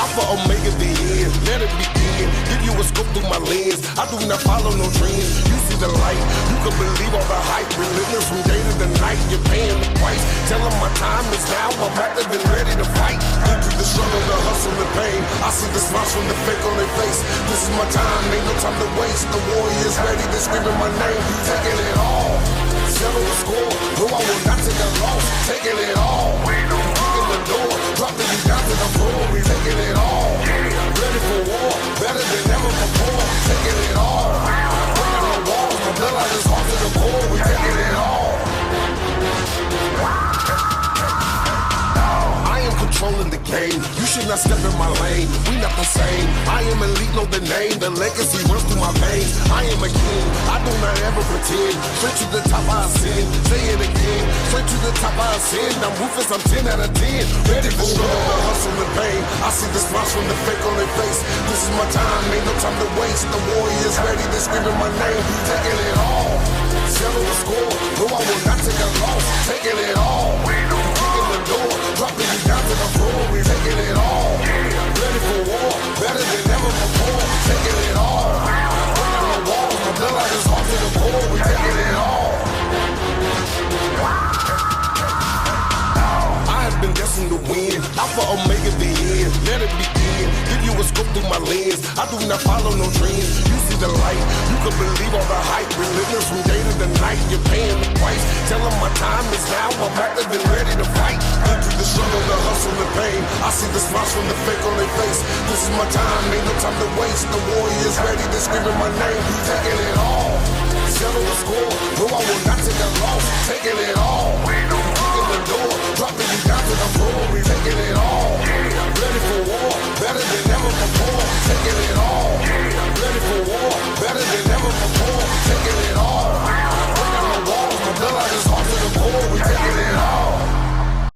Alpha, Omega, the end. Let it begin. Give you a scope through my lens. I do not follow no trends. You see the light. You can believe all the hype. Relentless from day to the night. You're paying the price. Tell them my time is now. I'm active and ready to fight. Been through the struggle, the hustle, the pain. I see the smiles from the fake on their face. This is my time. Ain't no time to waste. The warriors ready to screaming my name. Taking it all. Settle the score. No, I will not take a loss. Taking it all. Kicking the door. Dropping you down to the floor. We taking it all. Ready for war. Better than ever before. Taking it all. Breaking the walls. My bloodline is hard to the core. We taking it all. I am controlling the game. You should not step in my lane. We not the same. I am elite, know the name. The legacy runs through my veins. I am a king. I do not ever pretend. Straight to the top I ascend. Say it again. Straight to the top I ascend. I'm ruthless, I'm 10 out of 10. Ready for struggle, the hustle and pain. I see the smiles from the fake on their face. This is my time, ain't no time to waste. The warriors ready to screaming my name. Taking it all. Settle the score. No, I will not take a loss. Taking it all. Kicking the door. Dropping you down to the floor. We taking it all. Ready for war. Better than ever before. Taking it all. Breaking the walls. My bloodline is hard to the core. We taking it all. I have been destined to win. Alpha, Omega, the end. Let it begin. Give you a scope through my lens. I do not follow no trends. You see the light. You can believe all the hype. Relentless from day to the night. You're paying the price. Tell them my time is now. I'm active and ready to fight. Been through the struggle, the hustle, the pain. I see the smiles from the fake on their face. This is my time. Ain't no time to waste. The warriors ready to screaming my name. Taking it all. Settle the score. No, I will not take a loss. Taking it all.